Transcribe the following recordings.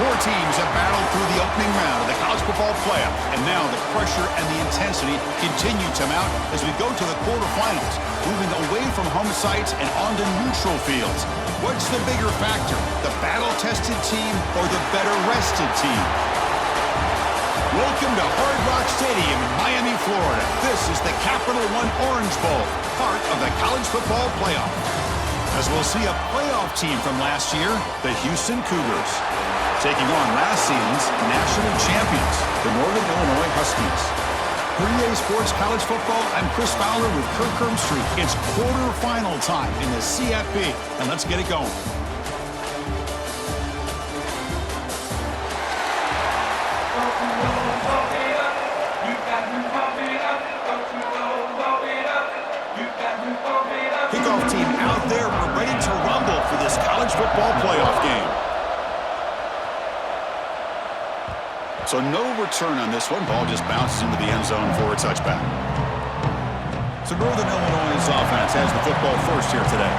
Four teams have battled through the opening round of the college football playoff, and now the pressure and the intensity continue to mount as we go to the quarterfinals, moving away from home sites and onto neutral fields. What's the bigger factor, the battle-tested team or the better-rested team? Welcome to Hard Rock Stadium in Miami, Florida. This is the Capital One Orange Bowl, part of the college football playoff. As we'll see a playoff team from last year, the Houston Cougars, taking on last season's national champions, the Northern Illinois Huskies. For EA Sports College Football, I'm Chris Fowler with Kirk Herbstreit. It's quarterfinal time in the CFP, and let's get it going. Kickoff team out there, we're ready to rumble for this college football playoff game. So no return on this one. Ball just bounces into the end zone for a touchback. So Northern Illinois' offense has the football first here today.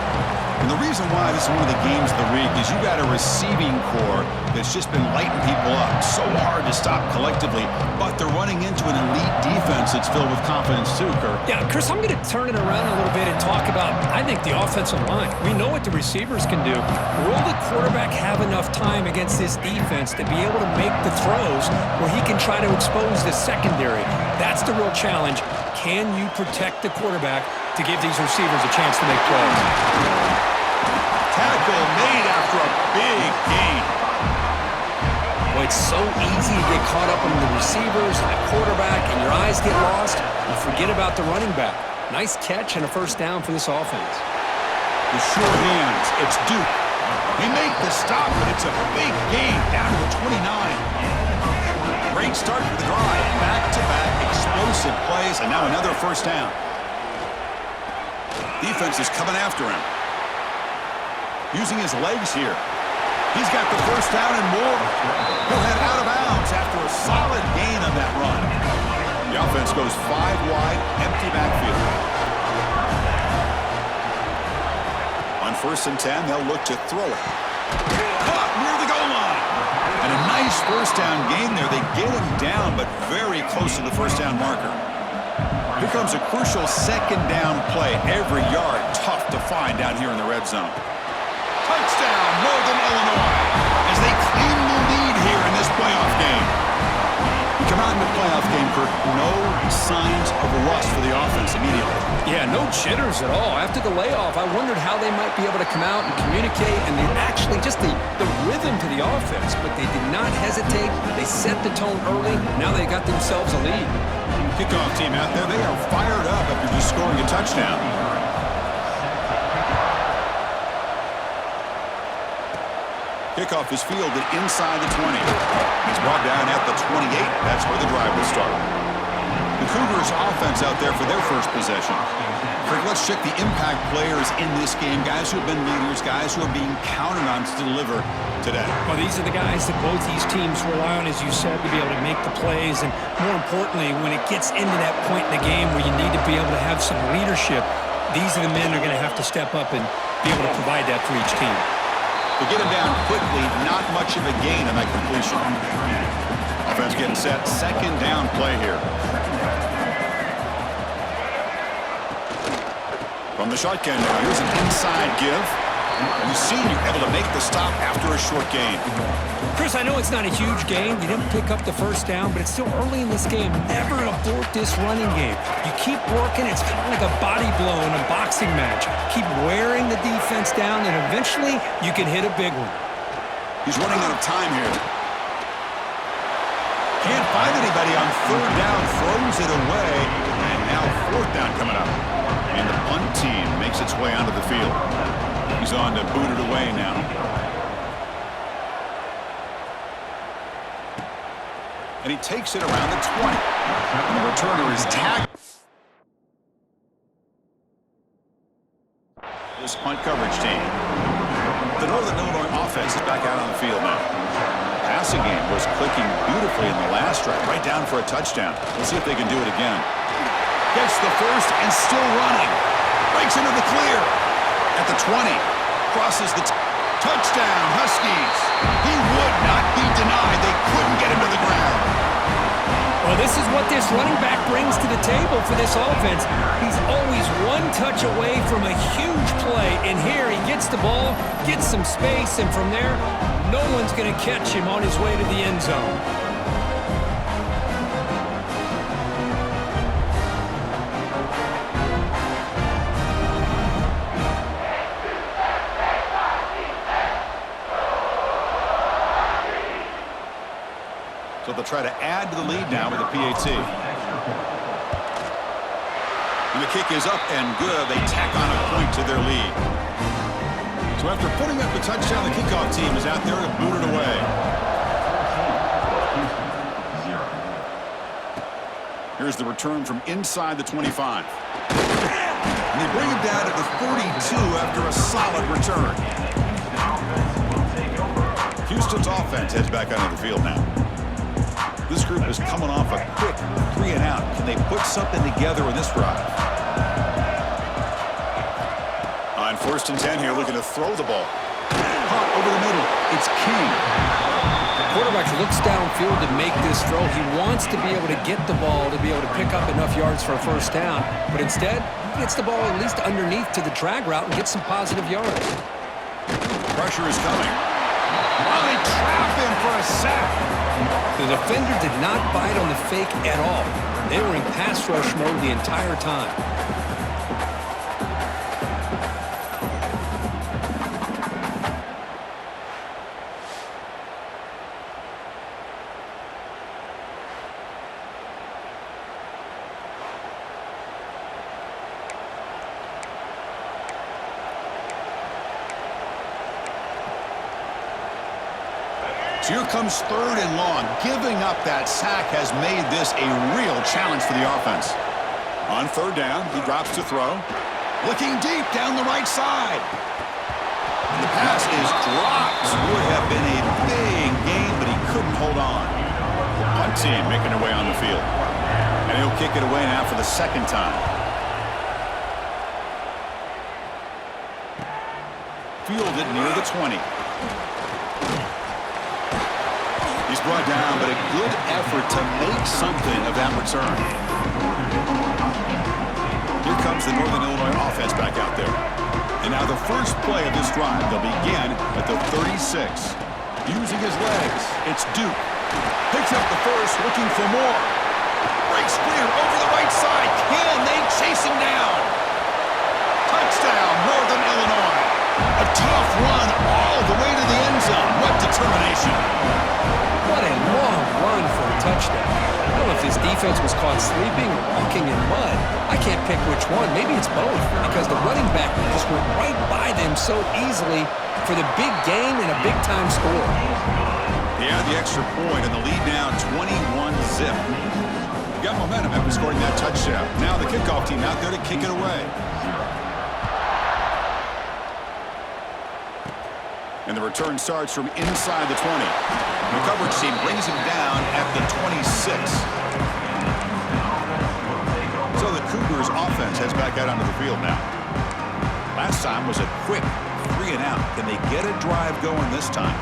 And the reason why this is one of the games of the week is you got a receiving core that's just been lighting people up. So hard to stop collectively, but they're running into an elite defense that's filled with confidence too, Kirk. Yeah, Chris, I'm going to turn it around a little bit and talk about, I think, the offensive line. We know what the receivers can do. Will the quarterback have enough time against this defense to be able to make the throws where he can try to expose the secondary? That's the real challenge. Can you protect the quarterback to give these receivers a chance to make plays? Tackle made after a big gain. Boy, it's so easy to get caught up in the receivers and the quarterback, and your eyes get lost. You forget about the running back. Nice catch and a first down for this offense. The short hands, it's Duke. They make the stop, but it's a big gain down to the 29. Great start for the drive. Back-to-back explosive plays, and now another first down. Defense is coming after him. Using his legs here. He's got the first down and more. He'll head out of bounds after a solid gain on that run. The offense goes 5 wide, empty backfield. On 1st and 10, they'll look to throw it. Caught near the goal line. And a nice first down gain there. They get him down, but very close to the first down marker. Here comes a crucial second down play. Every yard tough to find down here in the red zone. Touchdown, Northern Illinois, as they claim the lead here in this playoff game. We come out in the playoff game, Kirk, no signs of rust for the offense immediately. Yeah, no jitters at all. After the layoff, I wondered how they might be able to come out and communicate, and actually just the rhythm to the offense, but they did not hesitate. They set the tone early. Now they got themselves a lead. Kickoff team out there, they are fired up after just scoring a touchdown. Kickoff is fielded inside the 20. It's brought down at the 28. That's where the drive will start. The Cougars offense out there for their first possession. Kirk, let's check the impact players in this game. Guys who have been leaders, guys who are being counted on to deliver today. Well, these are the guys that both these teams rely on, as you said, to be able to make the plays. And more importantly, when it gets into that point in the game where you need to be able to have some leadership, these are the men who are going to have to step up and be able to provide that for each team. To get him down quickly, not much of a gain on that completion. Offense getting set, second down play here. From the shotgun now, here's an inside give. We've seen you able to make the stop after a short gain. Chris, I know it's not a huge game. You didn't pick up the first down, but it's still early in this game. Never abort this running game. You keep working. It's kind of like a body blow in a boxing match. Keep wearing the defense down, and eventually you can hit a big one. He's running out of time here. Can't find anybody on 3rd down. Throws it away. And now 4th down coming up. And the punt team makes its way onto the field. He's on to boot it away now. And he takes it around the 20. And the returner is tagged. This punt coverage team. The Northern Illinois offense is back out on the field now. The passing game was clicking beautifully in the last drive, right down for a touchdown. We'll see if they can do it again. Gets the first and still running. Breaks into the clear. At the 20. Crosses the touchdown, Huskies. He would not be This is what this running back brings to the table for this offense. He's always one touch away from a huge play, and here he gets the ball, gets some space, and from there, no one's going to catch him on his way to the end zone. So they'll try to add to the lead now with a PAT. And the kick is up and good. They tack on a point to their lead. So after putting up the touchdown, the kickoff team is out there to boot it away. Here's the return from inside the 25. And they bring it down to the 42 after a solid return. Houston's offense heads back onto the field now. This group is coming off a quick 3-and-out. Can they put something together in this drive? On 1st and 10 here, looking to throw the ball. Hot over the middle. It's King. The quarterback looks downfield to make this throw. He wants to be able to get the ball to be able to pick up enough yards for a first down. But instead, he gets the ball at least underneath to the drag route and gets some positive yards. Pressure is coming. Oh, they trap him for a sack. The defender did not bite on the fake at all. They were in pass rush mode the entire time. So here comes 3rd and long. Giving up that sack has made this a real challenge for the offense. On 3rd down, he drops to throw. Looking deep down the right side. And the pass is dropped. Would have been a big gain, but he couldn't hold on. The punt team making their way on the field. And he'll kick it away now for the 2nd time. Fielded near the 20. He's brought down, but a good effort to make something of that return. Here comes the Northern Illinois offense back out there. And now the first play of this drive, they'll begin at the 36. Using his legs, it's Duke. Picks up the first, looking for more. Breaks clear over the right side. Can they chase him down? Touchdown, Northern Illinois. A tough run all the way to the end zone. What determination. What a long run for a touchdown. I don't know if his defense was caught sleeping or walking in mud. I can't pick which one. Maybe it's both, because the running back just went right by them so easily for the big gain and a big-time score. Yeah, the extra point, and the lead now 21-zip. Got momentum after scoring that touchdown. Now the kickoff team out there to kick it away. And the return starts from inside the 20. The coverage team brings him down at the 26. So the Cougars offense heads back out onto the field now. Last time was a quick 3-and-out. Can they get a drive going this time?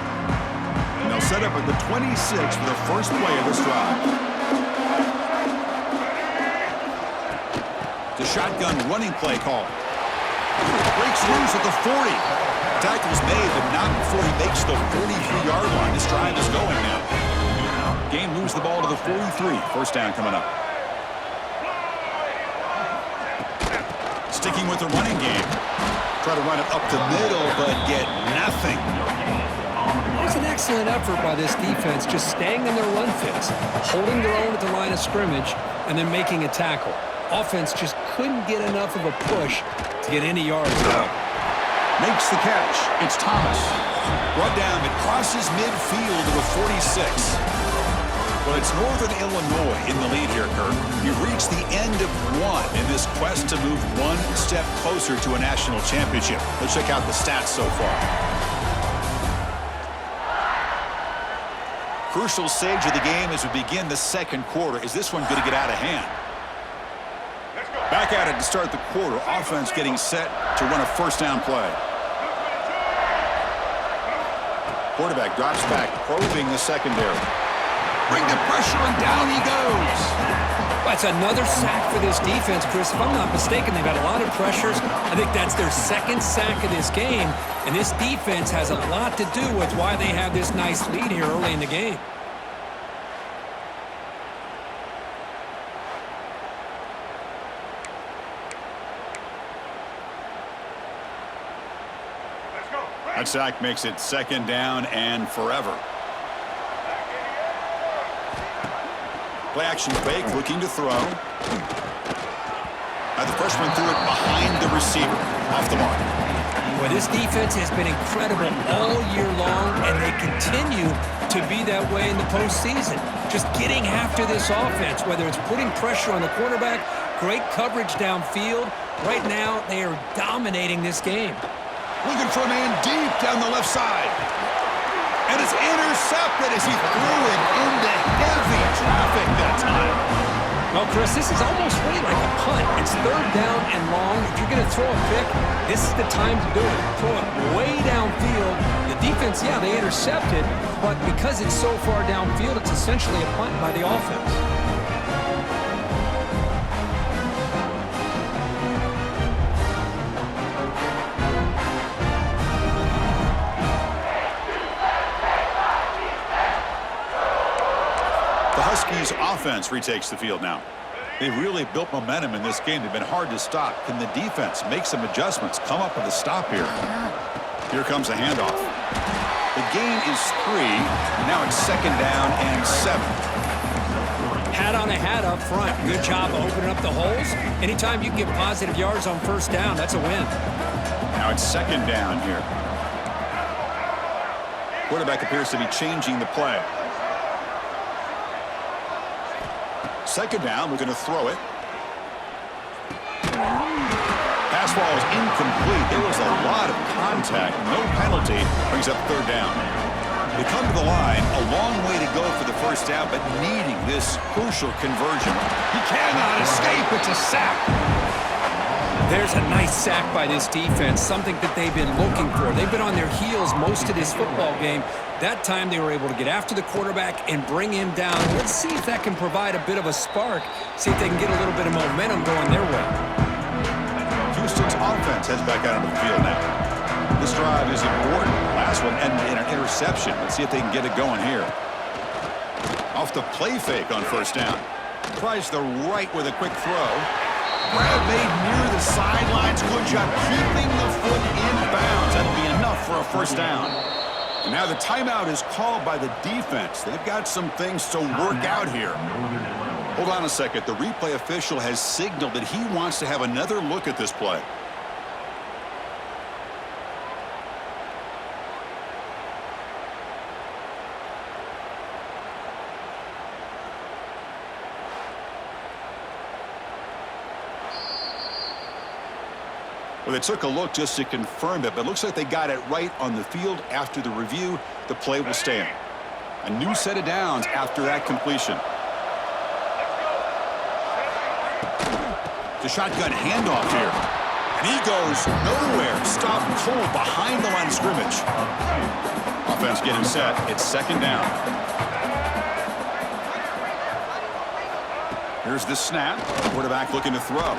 And they'll set up at the 26 for the first play of this drive. The shotgun running play call. Breaks loose at the 40. Tackle's made, but not before he makes the 43-yard line. This drive is going now. Game moves the ball to the 43. First down coming up. Sticking with the running game. Try to run it up the middle, but get nothing. It was an excellent effort by this defense, just staying in their run fits, holding their own at the line of scrimmage, and then making a tackle. Offense just couldn't get enough of a push to get any yards out. Makes the catch. It's Thomas. Brought down, it crosses midfield to the 46. Well, it's Northern Illinois in the lead here, Kirk. You've reached the end of one in this quest to move one step closer to a national championship. Let's check out the stats so far. Crucial stage of the game as we begin the second quarter. Is this one going to get out of hand? Back at it to start the quarter. Offense getting set to run a first down play. Quarterback drops back, probing the secondary. bring the pressure, and down he goes. That's another sack for this defense, Chris. If I'm not mistaken, they've had a lot of pressures. I think that's their second sack of this game, and this defense has a lot to do with why they have this nice lead here early in the game. That sack makes it second down and forever. Play action fake, looking to throw. Now the freshman threw it behind the receiver, off the mark. Well, this defense has been incredible all year long, and they continue to be that way in the postseason. Just getting after this offense, whether it's putting pressure on the quarterback, great coverage downfield. Right now, they are dominating this game. Looking for a man deep down the left side. And it's intercepted as he threw it into heavy traffic that time. Well, Chris, this is almost really like a punt. It's third down and long. If you're going to throw a pick, this is the time to do it. Throw it way downfield. The defense, yeah, they intercepted, but because it's so far downfield, it's essentially a punt by the offense. Huskies offense retakes the field now. They really built momentum in this game. They've been hard to stop. Can the defense make some adjustments, come up with a stop here? Here comes a handoff. The gain is 3. Now it's second down and 7. Hat on a hat up front. Good job of opening up the holes. Anytime you can get positive yards on first down, that's a win. Now it's second down here. Quarterback appears to be changing the play. Second down, we're going to throw it. Pass ball is incomplete. There was a lot of contact. No penalty. Brings up third down. They come to the line. A long way to go for the first down, but needing this crucial conversion. He cannot escape. It's a sack. There's a nice sack by this defense, something that they've been looking for. They've been on their heels most of this football game. That time they were able to get after the quarterback and bring him down. Let's see if that can provide a bit of a spark, see if they can get a little bit of momentum going their way. Houston's offense heads back out on the field now. This drive is important. Last one ended in an interception. Let's see if they can get it going here. Off the play fake on first down. Tries the right with a quick throw. Grab made near the sidelines. Good job keeping the foot in bounds. That'll be enough for a first down. And now the timeout is called by the defense. They've got some things to work out here. Hold on a second. The replay official has signaled that he wants to have another look at this play. Well, they took a look just to confirm it, but it looks like they got it right on the field. After the review, the play will stand. A new set of downs after that completion. The shotgun handoff here. And he goes nowhere. Stopped cold behind the line of scrimmage. Offense getting set. It's second down. Here's the snap. Quarterback looking to throw.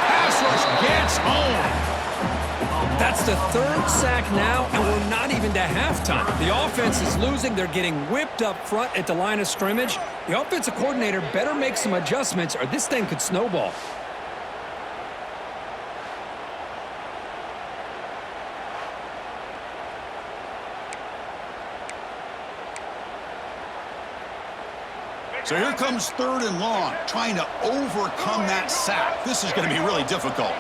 Pass rush gets home. That's the third sack now, and we're not even to halftime. The offense is losing. They're getting whipped up front at the line of scrimmage. The offensive coordinator better make some adjustments, or this thing could snowball. So here comes third and long, trying to overcome that sack. This is going to be really difficult.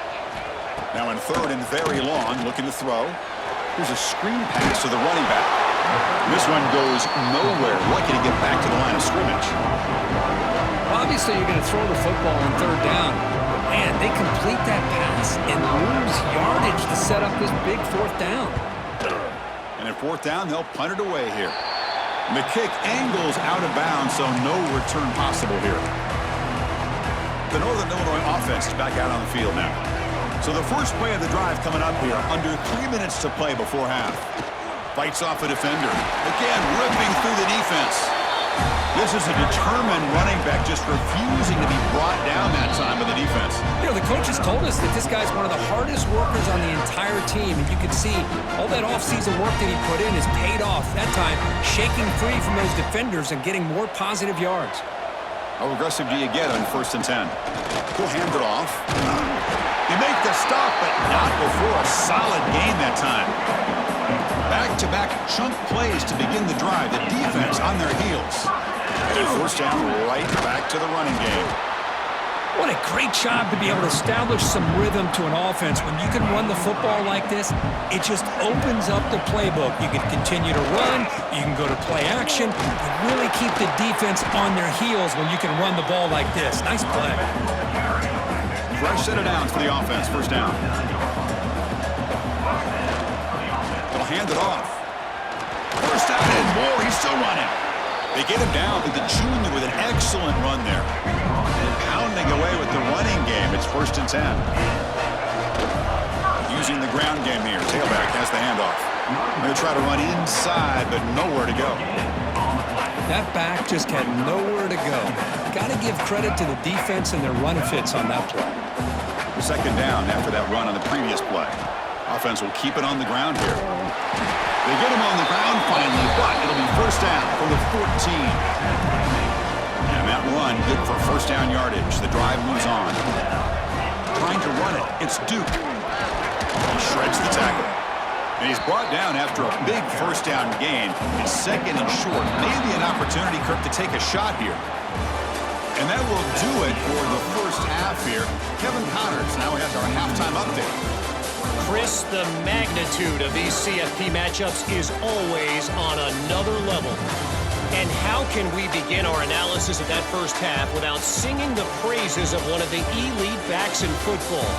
Now in third and very long, looking to throw. Here's a screen pass to the running back. This one goes nowhere. Lucky to get back to the line of scrimmage. Obviously, you're going to throw the football on third down. But man, they complete that pass and lose yardage to set up this big fourth down. And at fourth down, they'll punt it away here. And the kick angles out of bounds, so no return possible here. The Northern Illinois offense is back out on the field now. So the first play of the drive coming up here, under 3 minutes to play before half. Fights off a defender. Again, ripping through the defense. This is a determined running back just refusing to be brought down that time by the defense. You know, the coaches told us that this guy's one of the hardest workers on the entire team, and you can see all that offseason work that he put in has paid off. That time, shaking free from those defenders and getting more positive yards. How aggressive do you get on 1st and 10? He'll hand it off. You make the stop, but not before a solid gain that time. Back-to-back chunk plays to begin the drive. The defense on their heels. And 1st down, right back to the running game. What a great job to be able to establish some rhythm to an offense. When you can run the football like this, it just opens up the playbook. You can continue to run, you can go to play action, and really keep the defense on their heels when you can run the ball like this. Nice play. Fresh set of downs for the offense. 1st down. They'll hand it off. 1st down and more. He's still running. They get him down to the junior with an excellent run there. Pounding away with the running game. It's 1st and 10. Using the ground game here. Tailback has the handoff. They'll try to run inside, but nowhere to go. That back just had nowhere to go. Got to give credit to the defense and their run fits on that play. 2nd down after that run on the previous play. Offense will keep it on the ground here. They get him on the ground finally, but it'll be 1st down from the 14. And that run good for 1st down yardage. The drive moves on. Trying to run it. It's Duke. He shreds the tackle. And he's brought down after a big 1st down gain. It's 2nd and short. Maybe an opportunity, Kirk, to take a shot here. And that will do it for the 1st half here. Kevin Connors now has our halftime update. Chris, the magnitude of these CFP matchups is always on another level. And how can we begin our analysis of that 1st half without singing the praises of one of the elite backs in football?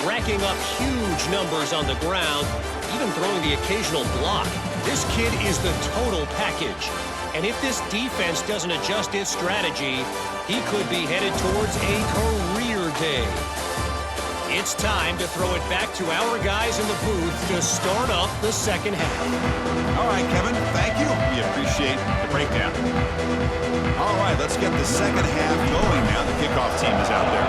Racking up huge numbers on the ground, even throwing the occasional block. This kid is the total package. And if this defense doesn't adjust its strategy, he could be headed towards a career day. It's time to throw it back to our guys in the booth to start up the 2nd half. All right, Kevin, thank you. We appreciate the breakdown. All right, let's get the 2nd half going now. The kickoff team is out there.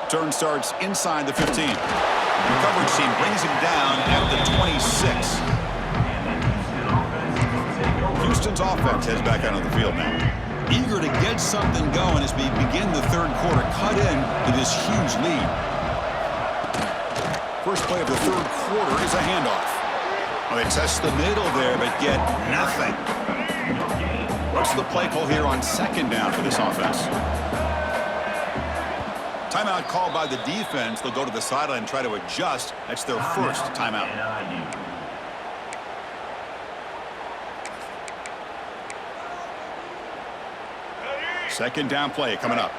Turn starts inside the 15. The coverage team brings him down at the 26. Houston's offense heads back out on the field now. Eager to get something going as we begin the 3rd quarter. Cut in to this huge lead. First play of the 3rd quarter is a handoff. Well, they test the middle there, but get nothing. What's the play call here on 2nd down for this offense? Timeout called by the defense. They'll go to the sideline and try to adjust. That's their 1st timeout. 2nd down play coming up.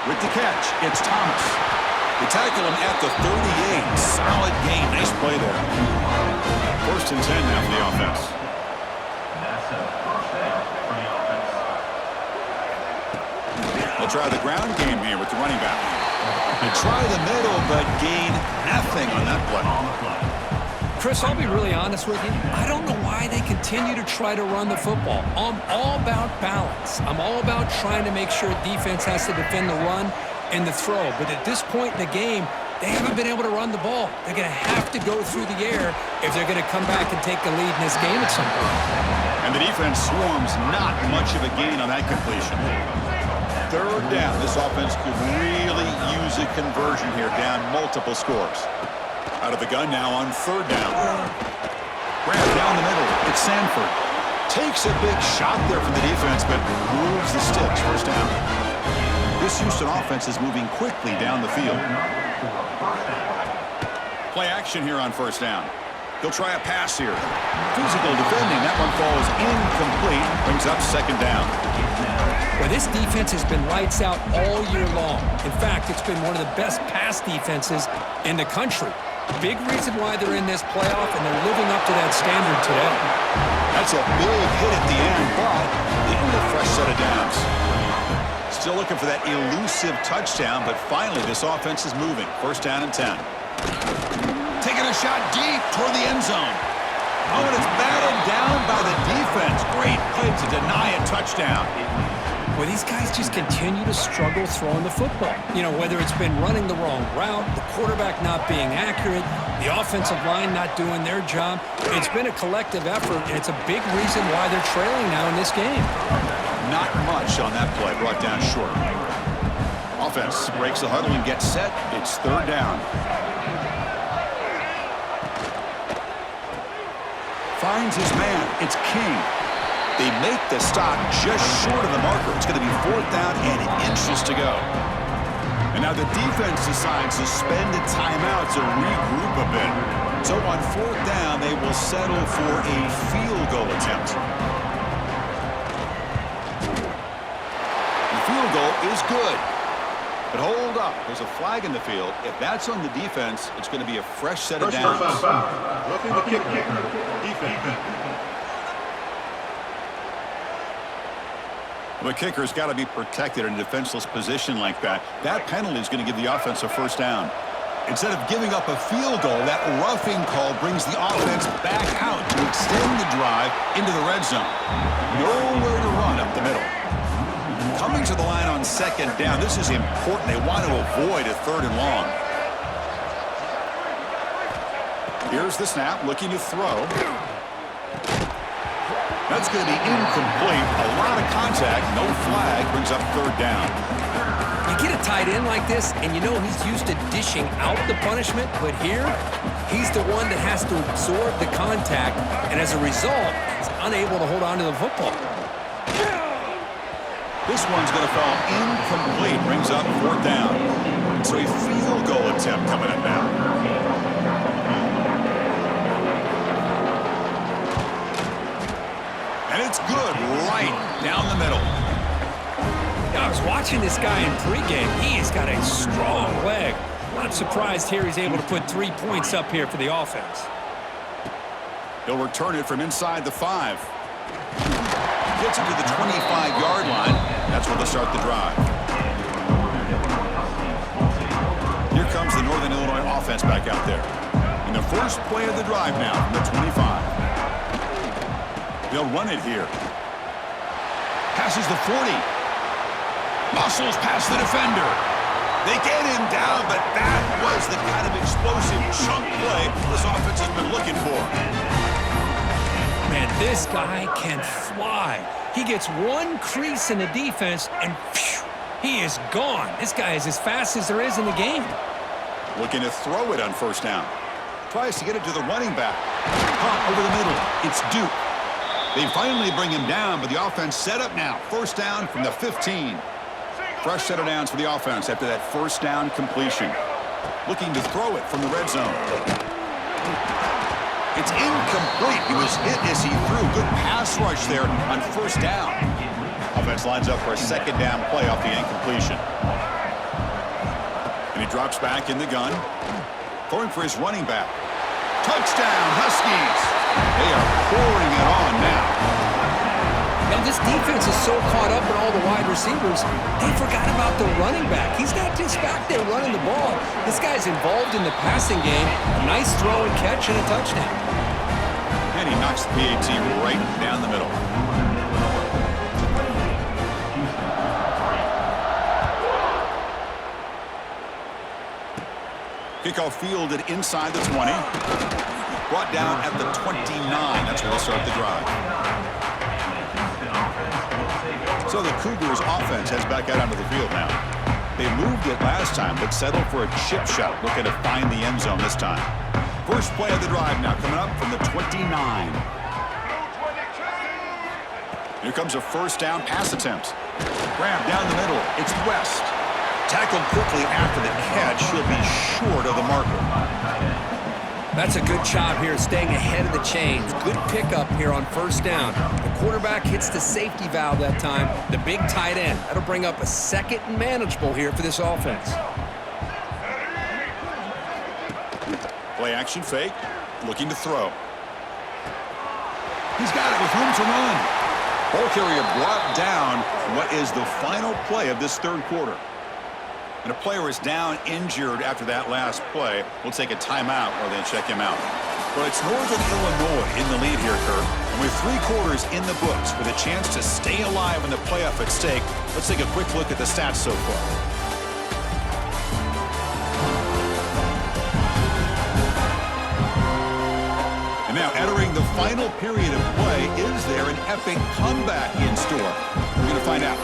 With the catch, it's Thomas. They tackle him at the 38. Solid gain. Nice play there. 1st and 10 now for the offense. That's a 1st down for the offense. They'll try the ground game here with the running back. They try the middle, but gain nothing on that play. Chris, I'll be really honest with you. I don't know why they continue to try to run the football. I'm all about balance. I'm all about trying to make sure defense has to defend the run and the throw. But at this point in the game, they haven't been able to run the ball. They're going to have to go through the air if they're going to come back and take the lead in this game at some point. And the defense swarms not much of a gain on that completion. 3rd down. This offense could really use a conversion here, down multiple scores. Out of the gun now on 3rd down. Grab down the middle. It's Sanford. Takes a big shot there from the defense, but moves the sticks. 1st down. This Houston offense is moving quickly down the field. Play action here on 1st down. He'll try a pass here. Physical defending. That one falls incomplete. Brings up 2nd down. Well, this defense has been lights out all year long. In fact, it's been one of the best pass defenses in the country. Big reason why they're in this playoff, and they're living up to that standard today. That's a big hit at the end, but getting a fresh set of downs. Still looking for that elusive touchdown, but finally this offense is moving. First down and 10. Taking a shot deep toward the end zone. Oh, and it's batted down by the defense. Great play to deny a touchdown. Well, these guys just continue to struggle throwing the football. You know, whether it's been running the wrong route, the quarterback not being accurate, the offensive line not doing their job. It's been a collective effort, and it's a big reason why they're trailing now in this game. Not much on that play, brought down short. Offense breaks the huddle and gets set. It's third down. Finds his man. It's King. They make the stop just short of the marker. It's going to be fourth down and inches to go. And now the defense decides to spend a timeout to regroup a bit. So on fourth down, they will settle for a field goal attempt. The field goal is good. But hold up. There's a flag in the field. If that's on the defense, it's going to be a fresh set of downs. Roughing the kicker. Defense. The kicker's got to be protected in a defenseless position like that. That penalty is going to give the offense a first down. Instead of giving up a field goal, that roughing call brings the offense back out to extend the drive into the red zone. Nowhere to run up the middle. Coming to the line on second down, this is important. They want to avoid a third and long. Here's the snap, looking to throw. That's going to be incomplete. A lot of contact, no flag, brings up third down. You get a tight end like this, and you know he's used to dishing out the punishment, but here, he's the one that has to absorb the contact, and as a result, he's unable to hold on to the football. This one's going to fall incomplete, brings up fourth down. So a field goal attempt coming up now. And it's good right down the middle. I was watching this guy in pregame. He's got a strong leg. Not surprised here he's able to put 3 points up here for the offense. He'll return it from inside the 5. Gets it to the 25-yard line. That's where they'll start the drive. Here comes the Northern Illinois offense back out there. And the first play of the drive now from the 25. They'll run it here. Passes the 40. Muscles past the defender. They get him down, but that was the kind of explosive chunk play this offense has been looking for. Man, this guy can fly. He gets one crease in the defense, and phew, he is gone. This guy is as fast as there is in the game. Looking to throw it on first down. Tries to get it to the running back. Pop over the middle. It's Duke. They finally bring him down, but the offense set up now. First down from the 15. Fresh set of downs for the offense after that first down completion. Looking to throw it from the red zone. It's incomplete. He was hit as he threw. Good pass rush there on first down. Offense lines up for a second down play off the incompletion. And he drops back in the gun. Throwing for his running back. Touchdown, Huskies. They are pouring it on now. Now, this defense is so caught up in all the wide receivers, they forgot about the running back. He's not just back there running the ball. This guy's involved in the passing game. A nice throw and catch and a touchdown. And he knocks the PAT right down the middle. Kickoff fielded inside the 20. Brought down at the 29. That's where they'll start the drive. So the Cougars offense heads back out onto the field now. They moved it last time, but settled for a chip shot, looking to find the end zone this time. First play of the drive now coming up from the 29. Here comes a first down pass attempt. Grab down the middle. It's West. Tackled quickly after the catch. He'll be short of the marker. That's a good job here, staying ahead of the chains. Good pickup here on first down. The quarterback hits the safety valve that time. The big tight end. That'll bring up a second and manageable here for this offense. Play action fake. Looking to throw. He's got it with room to run. Ball carrier brought down what is the final play of this third quarter. And a player is down injured after that last play. We'll take a timeout or then check him out. But it's Northern Illinois in the lead here, Kirk. And with 3 quarters in the books with a chance to stay alive in the playoff at stake, let's take a quick look at the stats so far. And now entering the final period of play, is there an epic comeback in store? We're going to find out.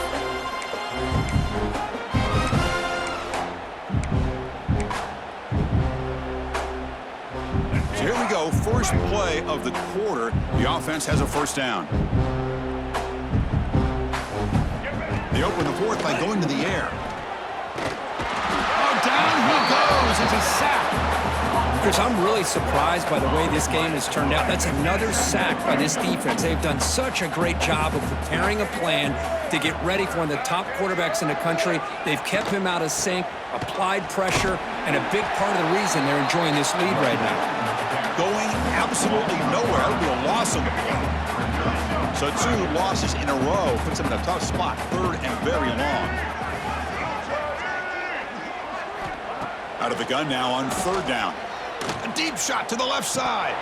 Here we go, first play of the quarter. The offense has a first down. They open the fourth by going to the air. Oh, down he goes. It's a sack. Chris, I'm really surprised by the way this game has turned out. That's another sack by this defense. They've done such a great job of preparing a plan to get ready for one of the top quarterbacks in the country. They've kept him out of sync, applied pressure, and a big part of the reason they're enjoying this lead right now. Going absolutely nowhere. It'll be a loss of the play. So 2 losses in a row puts them in a tough spot, 3rd and very long. Out of the gun now on 3rd down. A deep shot to the left side.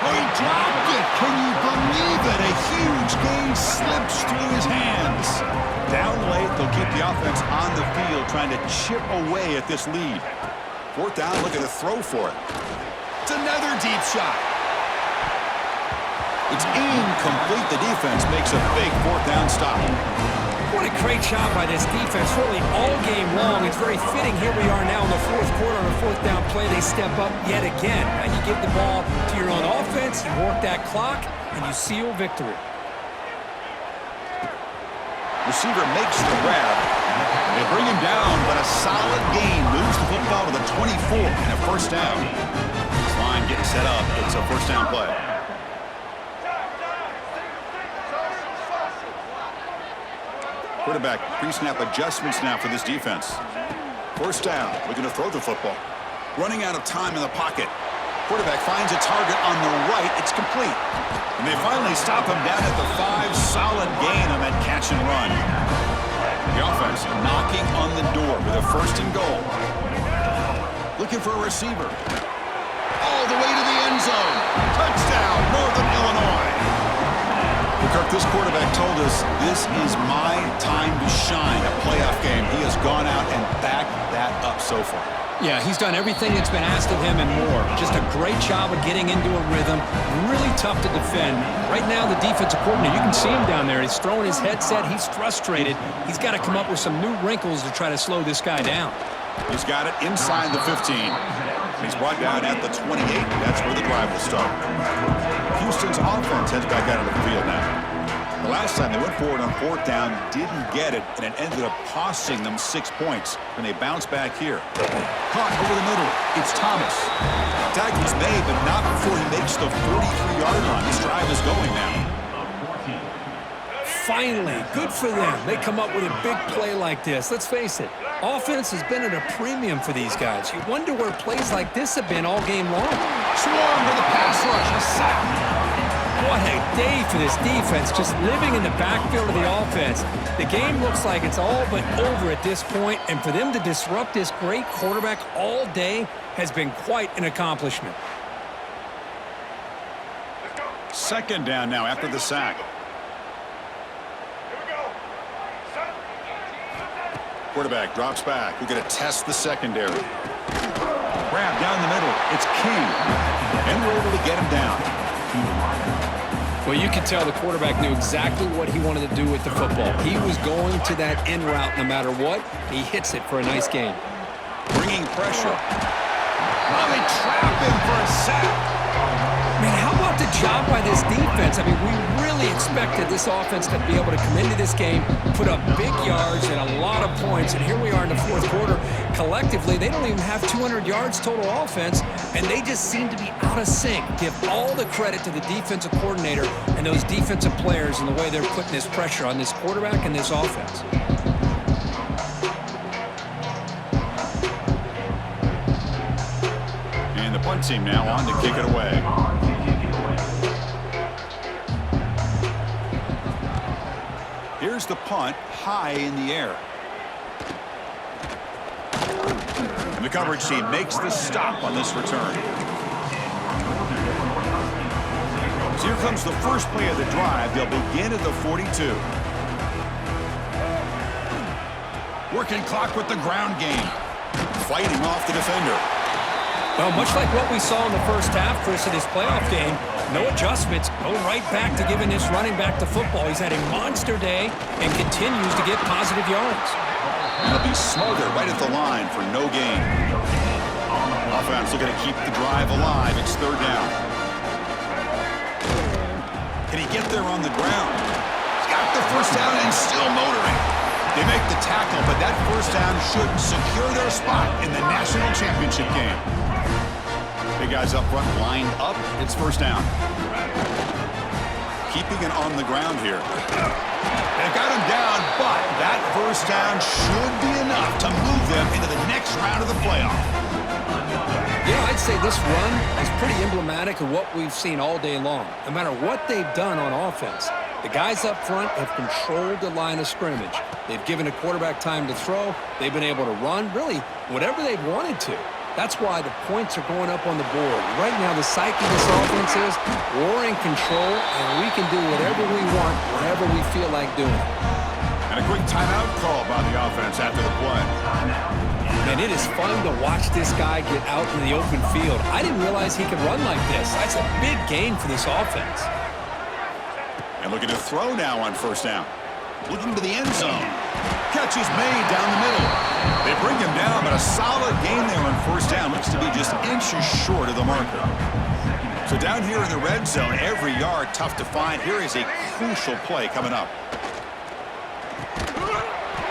Oh, he dropped it. Can you believe it? A huge gain slips through his hands. Down late, they'll keep the offense on the field trying to chip away at this lead. 4th down, look at the throw for it. It's another deep shot. It's incomplete. The defense makes a big 4th down stop. What a great job by this defense, really all game long. It's very fitting. Here we are now in the 4th quarter on a 4th down play. They step up yet again. Now you give the ball to your own offense, you work that clock, and you seal victory. Receiver makes the grab. They bring him down, but a solid gain moves the football to the 24 and a first down. This line getting set up. It's a first down play. Quarterback pre-snap adjustments now for this defense. First down, looking to throw the football. Running out of time in the pocket. Quarterback finds a target on the right. It's complete. And they finally stop him down at the 5. Solid gain on that catch and run. The offense knocking on the door with a 1st and goal. Looking for a receiver. All the way to the end zone. Touchdown, Northern Illinois. Kirk, this quarterback told us this is my time to shine, a playoff game. He has gone out and backed that up so far. Yeah, he's done everything that's been asked of him and more. Just a great job of getting into a rhythm. Really tough to defend. Right now, the defensive coordinator, you can see him down there. He's throwing his headset. He's frustrated. He's got to come up with some new wrinkles to try to slow this guy down. He's got it inside the 15. He's brought down at the 28. That's where the drive will start. Houston's offense heads back out of the field now. The last time they went forward on 4th down, didn't get it, and it ended up costing them 6 points. And they bounce back here. Caught over the middle. It's Thomas. Tackle's made, but not before he makes the 43-yard line. This drive is going now. Finally, good for them. They come up with a big play like this. Let's face it, offense has been at a premium for these guys. You wonder where plays like this have been all game long. Swarm to the pass rush. A sack. What a day for this defense, just living in the backfield of the offense. The game looks like it's all but over at this point, and for them to disrupt this great quarterback all day has been quite an accomplishment. 2nd down now after the sack. Quarterback drops back. We're going to test the secondary. Grab down the middle. It's King. And we're able to get him down. Well, you can tell the quarterback knew exactly what he wanted to do with the football. He was going to that end route no matter what. He hits it for a nice gain. Bringing pressure. Oh, they trap him for a sack. Man, how about the job by this defense? I mean, we really expected this offense to be able to come into this game, put up big yards and a lot of points, and here we are in the 4th quarter. Collectively, they don't even have 200 yards total offense, and they just seem to be out of sync. Give all the credit to the defensive coordinator and those defensive players and the way they're putting this pressure on this quarterback and this offense. And the punt team now on to kick it away. Here's the punt, high in the air. And the coverage team makes the stop on this return. So here comes the first play of the drive. They'll begin at the 42. Working clock with the ground game. Fighting off the defender. Well, much like what we saw in the first half, Chris, in his playoff game, no adjustments. Go right back to giving this running back the football. He's had a monster day and continues to get positive yards. And he'll be smothered right at the line for no gain. Offense looking to keep the drive alive. It's third down. Can he get there on the ground? He's got the first down and still motoring. They make the tackle, but that first down should secure their spot in the national championship game. Big guys up front lined up. It's first down. Keeping it on the ground here. They've got him down, but that first down should be enough to move them into the next round of the playoff. Yeah, I'd say this run is pretty emblematic of what we've seen all day long. No matter what they've done on offense, the guys up front have controlled the line of scrimmage. They've given a quarterback time to throw. They've been able to run, really, whatever they've wanted to. That's why the points are going up on the board. Right now, the psyche of this offense is we're in control, and we can do whatever we want, whenever we feel like doing. And a quick timeout call by the offense after the play. Man, it is fun to watch this guy get out in the open field. I didn't realize he could run like this. That's a big gain for this offense. And looking to throw now on first down. Looking to the end zone. Catch is made down the middle. They bring him down, but a solid gain there on first down. Looks to be just inches short of the marker. So down here in the red zone, every yard tough to find. Here is a crucial play coming up.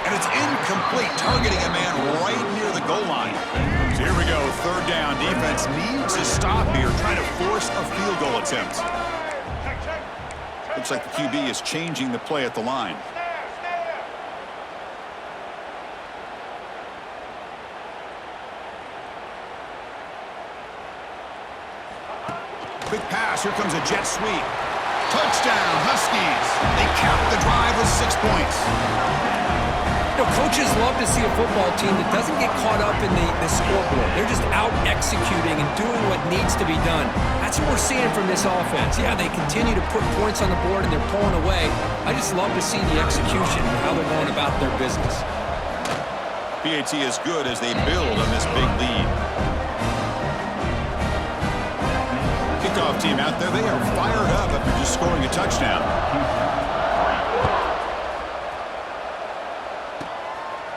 And it's incomplete, targeting a man right near the goal line. So here we go, third down. Defense needs a stop here, trying to force a field goal attempt. Looks like the QB is changing the play at the line. Quick pass, here comes a jet sweep. Touchdown, Huskies. They cap the drive with 6 points. You know, coaches love to see a football team that doesn't get caught up in the scoreboard. They're just out executing and doing what needs to be done. That's what we're seeing from this offense. Yeah, they continue to put points on the board and they're pulling away. I just love to see the execution and how they're going about their business. PAT is good as they build on this big lead. Kickoff team out there, they are fired up after just scoring a touchdown.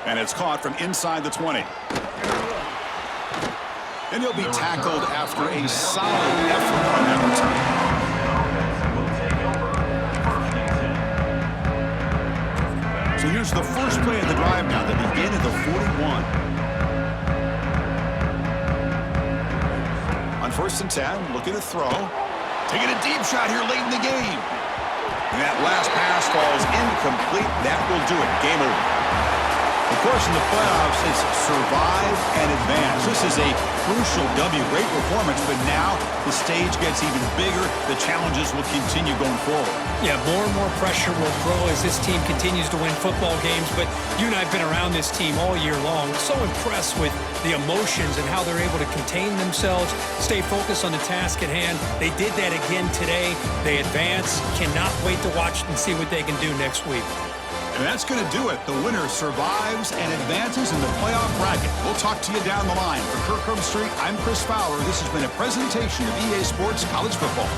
And it's caught from inside the 20. And he'll be tackled after a solid effort on that return. So here's the first play of the drive now. They begin at the 41. On first and 10, looking to throw. Taking a deep shot here late in the game. And that last pass falls incomplete. That will do it. Game over. Of course, in the playoffs, it's survive and advance. This is a crucial W. Great performance, but now the stage gets even bigger. The challenges will continue going forward. Yeah, more and more pressure will grow as this team continues to win football games. But you and I have been around this team all year long. So impressed with the emotions and how they're able to contain themselves, stay focused on the task at hand. They did that again today. They advance. Cannot wait to watch and see what they can do next week. And that's going to do it. The winner survives and advances in the playoff bracket. We'll talk to you down the line. For Kirk Street, I'm Chris Fowler. This has been a presentation of EA Sports College Football.